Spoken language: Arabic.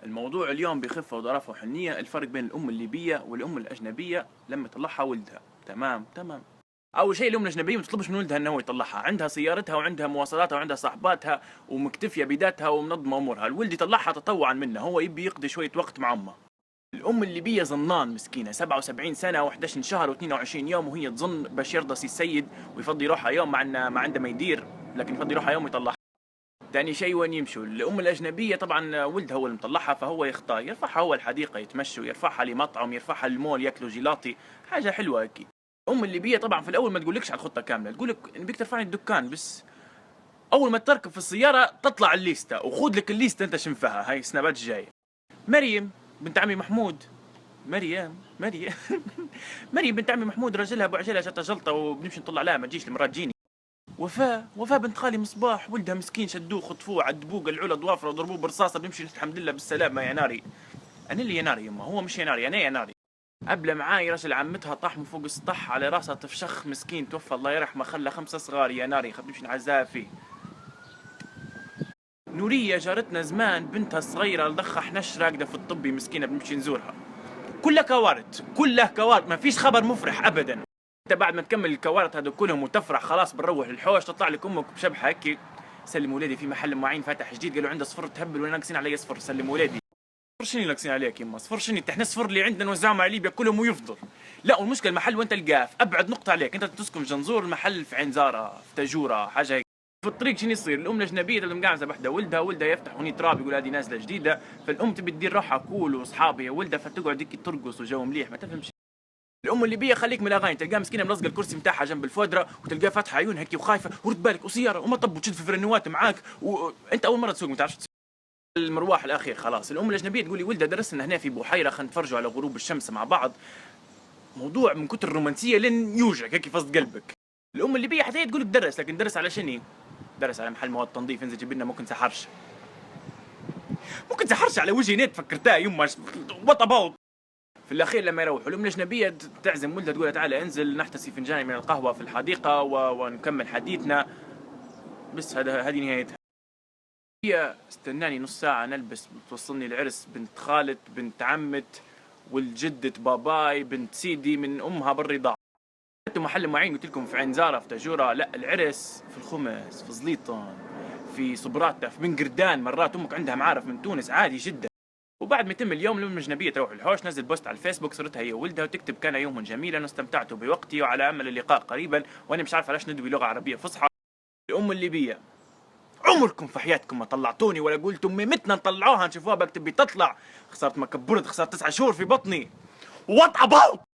الموضوع اليوم بخفة وظرافة وحنية. الفرق بين الأم الليبية والأم الأجنبية لما يطلعها ولدها. تمام. أول شيء الأم الأجنبية ما تطلبش من ولدها أنه هو يطلعها، عندها سيارتها وعندها مواصلاتها وعندها صاحباتها ومكتفية بذاتها ومنظمة أمورها. الولد يطلعها تطوعا منه، هو يبي يقضي شوية وقت مع أمه. الأم الليبية ظنان مسكينة، 77 سنة و11 شهر و22 يوم وهي تظن باش يرضى السيد ويفضي روحها يوم مع إنه ما عنده ما يدير، لكن يفضي روحها يوم ويطلعها. ثاني شيء وين يمشوا الأم الأجنبية طبعا ولدها هو اللي مطلعها، فهو يختار يرفعها هو الحديقة يتمشوا، يرفعها لمطعم، يرفعها للمول ياكلوا جيلاطي، حاجة حلوة أكيد. الأم الليبية طبعا في الأول ما تقولكش على الخطة كاملة، تقولك نبيك ترفعني الدكان بس. أول ما تركب في السيارة تطلع الليستة وخذ لك الليستة أنت شنفها، هاي السنابات الجاية. مريم بنت عمي محمود، مريم مريم بنت عمي محمود راجلها ابو عجله جاتها جلطه وبنمشي نطلع لها ما تجيش المرات جيني. وفاء بنت خالي مصباح ولدها مسكين شدوه خطفوه عذبوه قلعوا له ضوافره وضربوه برصاصه، بنمشي الحمد لله بالسلامه يا ناري. انا اللي يا ناري يما، هو مش يا ناري، انا يا ناري. قبل معاي رجل عمتها طاح من فوق السطح على راسها تفشخ مسكين توفى الله يرحمه، خلى 5 صغار يا ناري نمشي نعزاها فيه. نوريه جارتنا زمان بنتها الصغيره لضخ حنش راقده في الطبي مسكينه بنمشي نزورها. كلها كوارث، ما فيش خبر مفرح ابدا. انت بعد ما تكمل الكوارث هذو كلهم وتفرح خلاص بنروح للحوش، تطلع لك امك بشبحه هيك، سلم ولادي في محل معين فاتح جديد قالوا عنده صفر تهبل ولا ناقصين علي صفر، سلم ولادي. صفر شنو ناقصين عليك يما؟ صفر شنو؟ احنا الصفر اللي عندنا نوزعهم على ليبيا كلهم ويفضل. لا والمشكله المحل وين تلقاه؟ في ابعد نقطه عليك، انت تسكن في جنزور، المحل في عين زاره في تاجوره حاجه هيك. في الطريق شنو يصير؟ الام الاجنبيه تبدا مقعزه بحده ولدها يفتح هوني تراب يقول هذه نازله جديده، فالام تبي تدير روحها كول واصحابها ولدها فتقعد هيك ترقص وجو مليح ما تفهمش. الام الليبيه خليك من الاغاني، تلقاها مسكينه ملصقه الكرسي نتاعها جنب الفودره وتلقاها فاتحه عيون هيك وخايفه ورد بالك وسياره ومطب وتشد في فرنوات معاك وانت اول مره تسوق ما تعرفش تسوق. المروح الاخير خلاص. الام الاجنبيه تقول لي ولدها درسنا هنا في بحيره خلينا نتفرجوا على غروب الشمس مع بعض، موضوع من كتر الرومانسيه لين يوجعك هيك في وسط قلبك. الام الليبيه حتى هي تقول لك درس، لكن درس على شنو؟ درس على محل مواد تنظيف، انزل جيب لنا ممكن سحرش على وجهي نت فكرتها يما وات اباوت. في الاخير لما يروحوا الام الاجنبيه تعزم ولدها تقول تعالى انزل نحتسي فنجان من القهوه في الحديقه ونكمل حديثنا، بس هذه نهايتها. هي استناني نص ساعه نلبس بتوصلني العرس بنت خالة بنت عمت والجدة باباي بنت سيدي من امها بالرضاعه. محل معين قلت لكم في عين زاره في تاجوره، لا العرس في الخمس في زليطن في صبراته في بن قردان، مرات امك عندها معارف من تونس عادي جدا. وبعد ما يتم اليوم الام الاجنبيه تروح الحوش نزل بوست على الفيسبوك صورتها هي وولدها وتكتب كان يوم جميلا واستمتعت بوقتي وعلى امل اللقاء قريبا، وانا مش عارف علاش ندوي لغه عربيه فصحى. الام الليبيه عمركم في حياتكم ما طلعتوني ولا قلتوا متنا نطلعوها نشوفوها بكتب تطلع، خسرت ما كبرت، خسرت 9 شهور في بطني. وات اباوت